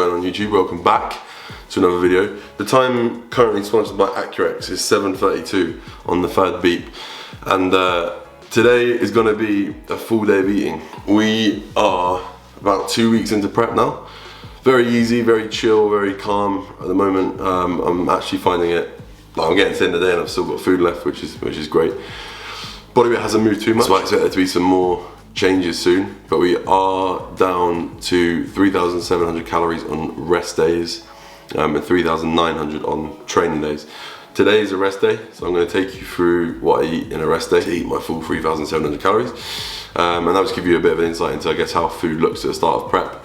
going on YouTube? Welcome back to another video. The time currently sponsored by Accurex is 7:32 on the third beep, and today is going to be a full day of eating. We are about 2 weeks into prep now. Very easy, very chill, very calm at the moment. I'm actually finding it, like, I'm getting to the end of the day and I've still got food left, which is great. Body weight hasn't moved too much, so I expect there to be some more changes soon, but we are down to 3,700 calories on rest days and 3,900 on training days. Today is a rest day, so I'm going to take you through what I eat in a rest day to eat my full 3,700 calories, and that'll just give you a bit of an insight into, I guess, how food looks at the start of prep.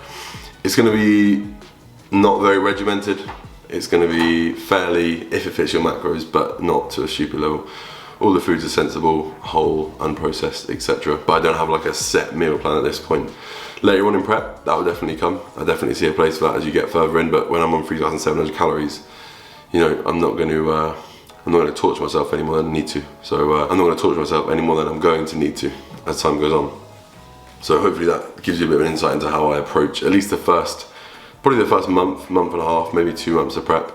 It's going to be not very regimented. It's going to be fairly, if it fits your macros, but not to a stupid level. All the foods are sensible, whole, unprocessed, etc. But I don't have like a set meal plan at this point. Later on in prep, that will definitely come. I definitely see a place for that as you get further in. But when I'm on 3,700 calories, you know, I'm not going to torture myself any more than I need to. So I'm not going to torture myself any more than I'm going to need to as time goes on. So hopefully that gives you a bit of an insight into how I approach at least probably the first month and a half, maybe 2 months of prep,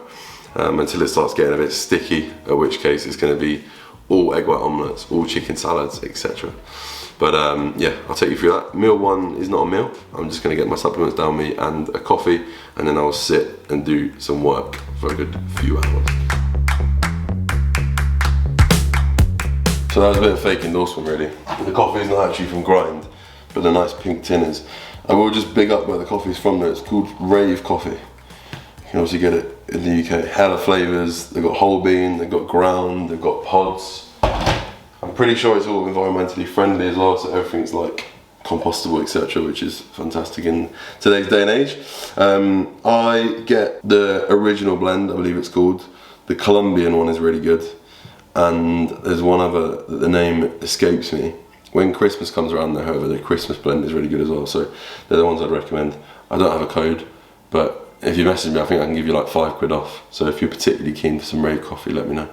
until it starts getting a bit sticky. At which case it's going to be all egg white omelettes, all chicken salads, etc. But yeah, I'll take you through that. Meal one is not a meal. I'm just going to get my supplements down me and a coffee, and then I'll sit and do some work for a good few hours. So that was a bit of fake endorsement really. The coffee is not actually from Grind, but the nice pink tin is. I will just big up where the coffee is from though. It's called Rave Coffee. You can obviously get it in the UK. Hella flavours. They've got whole bean, they've got ground, they've got pods. I'm pretty sure it's all environmentally friendly as well, so everything's like compostable, etc., which is fantastic in today's day and age. I get the original blend, I believe it's called. The Colombian one is really good, and there's one other that the name escapes me. When Christmas comes around, however, the Christmas blend is really good as well, so they're the ones I'd recommend. I don't have a code, but if you message me, I think I can give you like £5 off. So if you're particularly keen for some Rave coffee, let me know.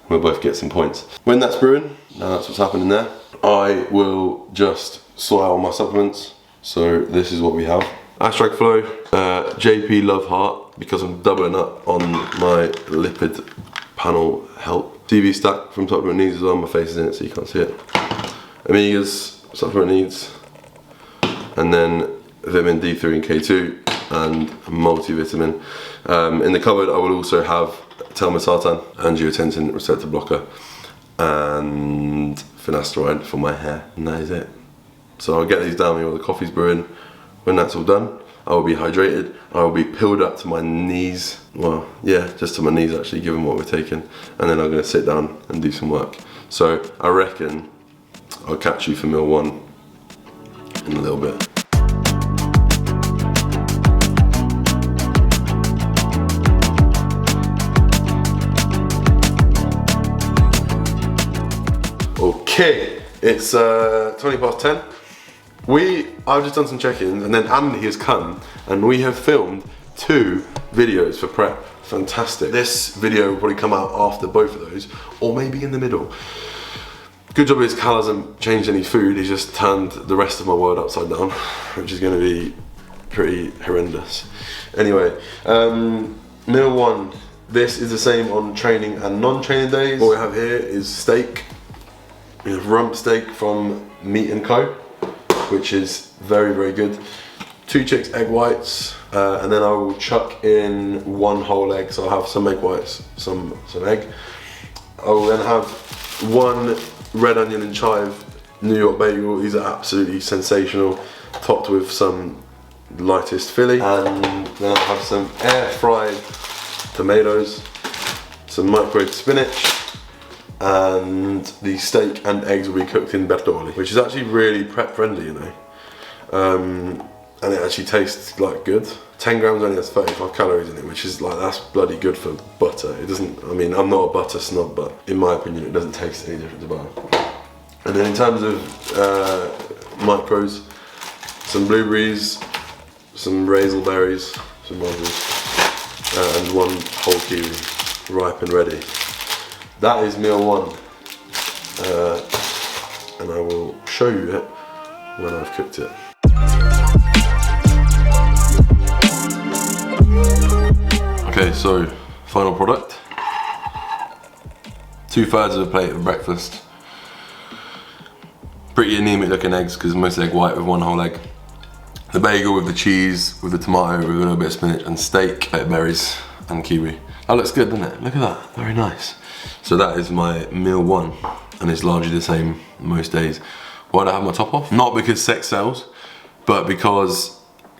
We'll both get some points. When that's brewing, now that's what's happening there, I will just sort out all my supplements. So this is what we have. Astrag Flow, JP Love Heart, because I'm doubling up on my lipid panel help. TV Stack from Supplement Needs as well, my face is in it so you can't see it. Amigas, Supplement Needs, and then vitamin D3 and K2, and a multivitamin. In the cupboard I will also have telmisartan, angiotensin receptor blocker, and finasteride for my hair, and that is it. So I'll get these down while the coffee's brewing. When that's all done, I will be hydrated. I will be pilled up to my knees. Well, yeah, just to my knees actually, given what we're taking. And then I'm going to sit down and do some work. So I reckon I'll catch you for meal one in a little bit. Okay, it's 20 past 10. I've just done some check-ins, and then Andy has come and we have filmed 2 videos for prep. Fantastic. This video will probably come out after both of those, or maybe in the middle. Good job is Cal hasn't changed any food, he's just turned the rest of my world upside down, which is going to be pretty horrendous. Anyway, meal one. This is the same on training and non-training days. What we have here is steak. We have rump steak from Meat & Co, which is very, very good. 2 chicks egg whites, and then I will chuck in 1 whole egg, so I'll have some egg whites, some egg. I will then have 1 red onion and chive New York bagel. These are absolutely sensational, topped with some lightest Philly. And then I'll have some air fried tomatoes, some microwaved spinach, and the steak and eggs will be cooked in bertolli, which is actually really prep friendly, you know. And it actually tastes like good. 10 grams only has 35 calories in it, which is like, that's bloody good for butter. It doesn't, I mean, I'm not a butter snob, but in my opinion, it doesn't taste any different to butter. And then in terms of micros, some blueberries, some razelberries, some raspberries, and 1 whole kiwi, ripe and ready. That is meal one, and I will show you it when I've cooked it. Okay, so final product. 2/3 of a plate of breakfast. Pretty anemic looking eggs because most egg white with one whole egg. The bagel with the cheese, with the tomato, with a little bit of spinach and steak, berries and kiwi. That looks good, doesn't it? Look at that, very nice. So that is my meal one, and it's largely the same most days. Why do I have my top off? Not because sex sells, but because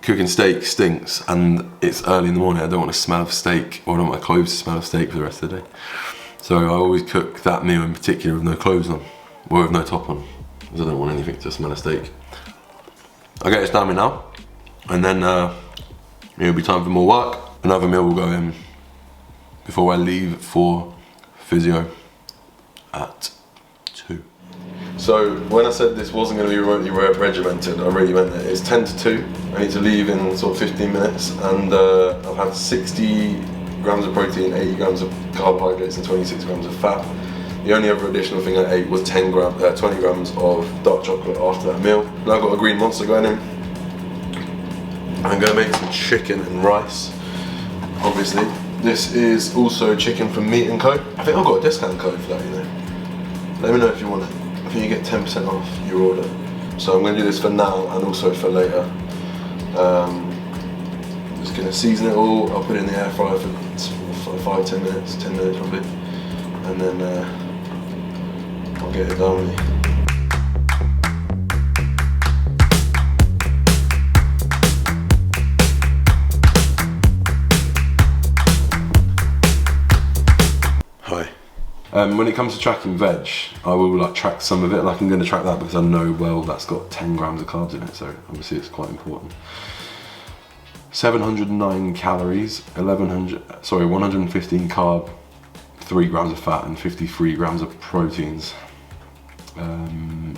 cooking steak stinks and it's early in the morning. I don't want to smell of steak, or I don't want my clothes to smell of steak for the rest of the day. So I always cook that meal in particular with no clothes on, or with no top on, because I don't want anything to smell of steak. I'll get this down me now, and then it'll be time for more work. Another meal will go in before I leave for physio at 2. So when I said this wasn't going to be remotely regimented, I really meant it. It's 10 to 2. I need to leave in sort of 15 minutes, and I've had 60 grams of protein, 80 grams of carbohydrates and 26 grams of fat. The only other additional thing I ate was 20 grams of dark chocolate after that meal. Now I've got a green monster going in. I'm going to make some chicken and rice, obviously. This is also chicken from Meat & Co. I think I've got a discount code for that, you know. Let me know if you want it. I think you get 10% off your order. So I'm going to do this for now and also for later. Just going to season it all. I'll put it in the air fryer for 5-10 minutes, 10 minutes probably, and then I'll get it done with you. When it comes to tracking veg, I will like track some of it. Like I'm going to track that because I know, well, that's got 10 grams of carbs in it, so obviously it's quite important. 709 calories, 115 carb, 3 grams of fat and 53 grams of proteins,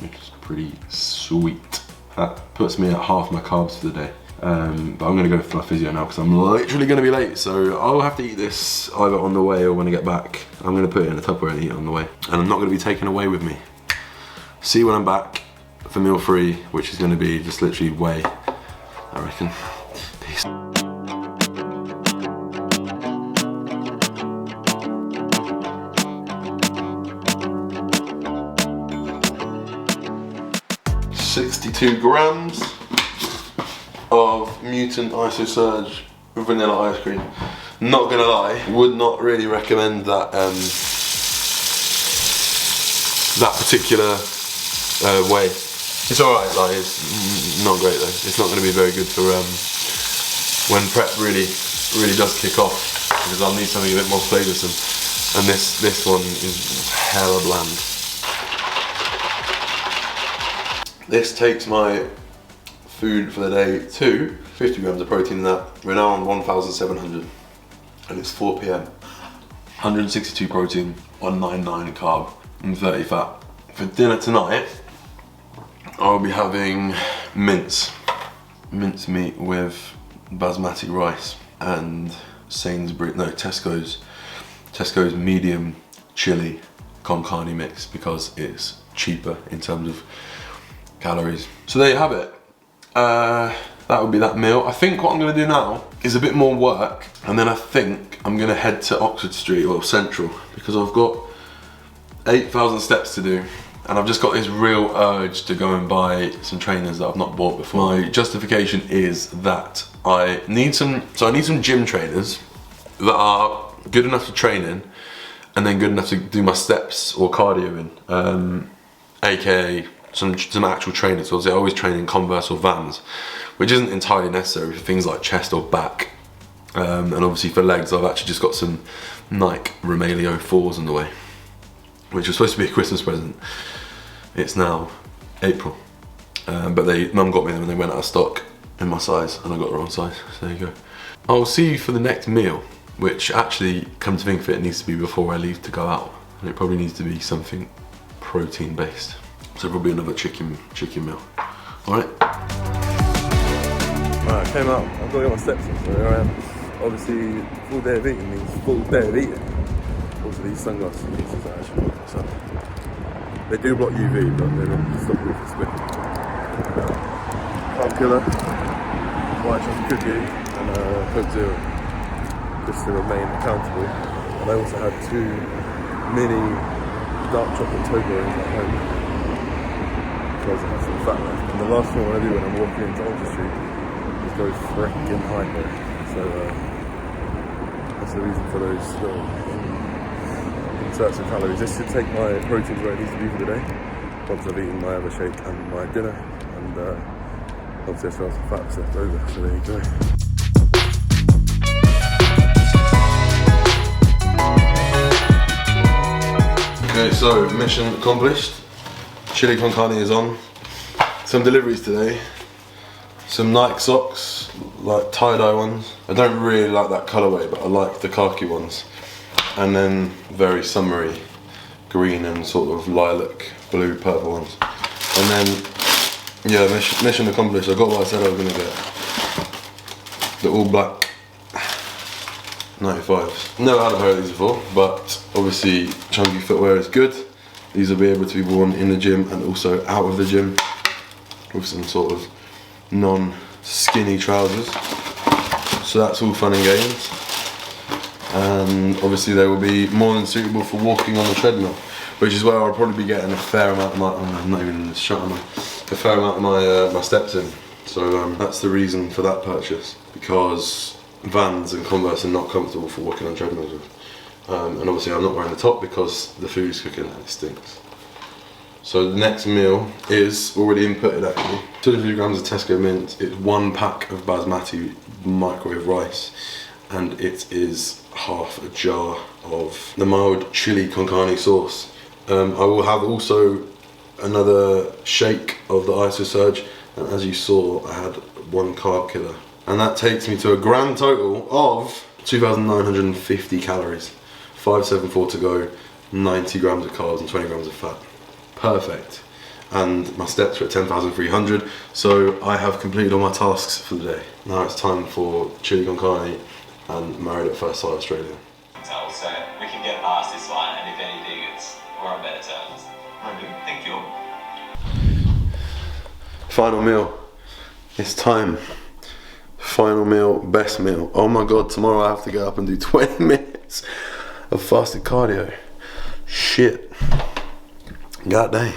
which is pretty sweet. That puts me at half my carbs for the day. But I'm going to go for my physio now because I'm literally going to be late, so I'll have to eat this either on the way or when I get back. I'm going to put it in a Tupperware and eat it on the way, and I'm not going to be taken away with me. See you when I'm back for meal 3, which is going to be just literally whey, I reckon. Peace. $62 grams of Mutant Iso Surge vanilla ice cream. Not gonna lie, would not really recommend that that particular whey. It's alright, like it's not great though. It's not gonna be very good for when prep really does kick off, because I'll need something a bit more flavoursome. And this one is hella bland. This takes my food for the day to 50 grams of protein in that. We're now on 1,700 and it's 4 PM. 162 protein, 199 carb and 30 fat. For dinner tonight, I'll be having mince meat with basmati rice and Tesco's medium chili con carne mix, because it's cheaper in terms of calories. So there you have it. That would be that meal. I think what I'm going to do now is a bit more work, and then I think I'm going to head to Oxford Street, or Central, because I've got 8,000 steps to do, and I've just got this real urge to go and buy some trainers that I've not bought before. My justification is that I need some gym trainers that are good enough to train in, and then good enough to do my steps or cardio in, aka some actual trainers. So I always train in Converse or Vans, which isn't entirely necessary for things like chest or back. And obviously for legs, I've actually just got some Nike Romelio 4s on the way, which was supposed to be a Christmas present. It's now April, but Mum got me them and they went out of stock in my size, and I got the wrong size, so there you go. I'll see you for the next meal, which actually, come to think of it, needs to be before I leave to go out, and it probably needs to be something protein based. So probably another chicken meal. Alright? Alright, I came out. I've got to get my steps in, so here I am. Obviously, full day of eating means full day of eating. Also, these sunglasses are actually so they do block UV, but they don't stop you from spitting. Carb killer, white chocolate cookie, and Coke Zero. just to remain accountable. And I also had 2 mini dark chocolate Toblerones at home because I have some fat left. And the last thing I want to do when I'm walking into Oxford Street is go freaking hyper. So that's the reason for those little inserts of calories. This should take my proteins where it needs to be for the day once I've eaten my other shake and my dinner, and obviously I still have some fats left over, so there you go. Okay, so mission accomplished. Chili con carne is on. Some deliveries today. Some Nike socks, like tie-dye ones. I don't really like that colourway, but I like the khaki ones. And then very summery green and sort of lilac, blue, purple ones. And then, yeah, mission accomplished. I got what I said I was going to get. The all black 95s. Never had a pair of these before, but obviously chunky footwear is good. These will be able to be worn in the gym and also out of the gym with some sort of non-skinny trousers. So that's all fun and games. And obviously they will be more than suitable for walking on the treadmill, which is where I'll probably be getting a fair amount of my, I'm not even in this shot, a fair amount of my steps in. So that's the reason for that purchase, because Vans and Converse are not comfortable for walking on treadmills with. And obviously I'm not wearing the top because the food's cooking and it stinks. So the next meal is already inputted actually. 250 grams of Tesco mint, it's 1 pack of basmati microwave rice, and it is half a jar of the mild chili con carne sauce. I will have also another shake of the Iso Surge, and as you saw I had 1 carb killer. And that takes me to a grand total of 2,950 calories. 574 to go, 90 grams of carbs and 20 grams of fat. Perfect. And my steps are at 10,300, so I have completed all my tasks for the day. Now it's time for chili con carne and Married at First Sight Australia. So we can get past this one, and if anything, we're on better terms. Thank you. Final meal. It's time. Final meal, best meal. Oh my god, tomorrow I have to get up and do 20 minutes of fasted cardio. Shit. God dang.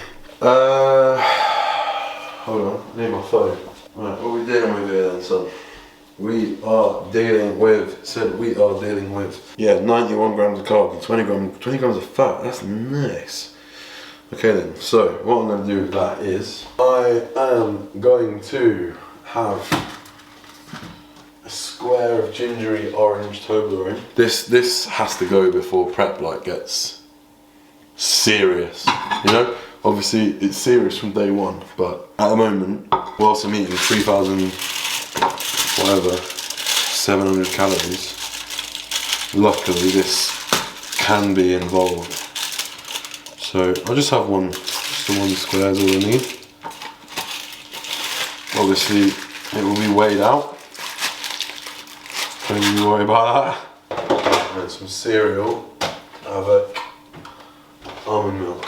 Hold on, I need my phone. Right, what are we dealing with here then, son? We are dealing with, yeah, 91 grams of carbs and 20 grams of fat. That's nice. Okay then, so what I'm going to do with that is I am going to have a square of gingery orange Toblerone. This has to go before prep like gets serious, you know? Obviously it's serious from day one, but at the moment, whilst I'm eating 700 calories, luckily this can be involved. So I'll just have one square is all I need. Obviously it will be weighed out, don't you worry about that. And some cereal, avec almond milk.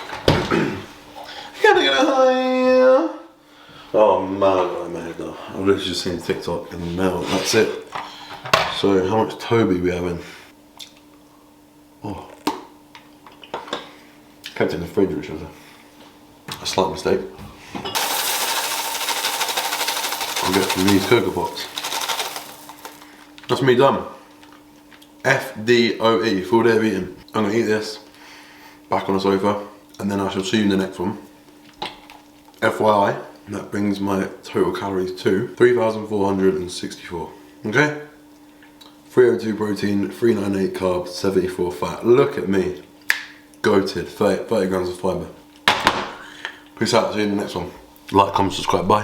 Oh man, I made it though. I've literally just seen TikTok and milk, that's it. So how much Toby we having? Oh. Kept it in the fridge, which was a slight mistake. I'll get from these cocoa pots. That's me done. FDOE, full day of eating. I'm gonna eat this, back on the sofa, and then I shall see you in the next one. FYI, that brings my total calories to 3,464. Okay? 302 protein, 398 carbs, 74 fat. Look at me. Goated. 30 grams of fibre. Peace out, see you in the next one. Like, comment, subscribe, bye.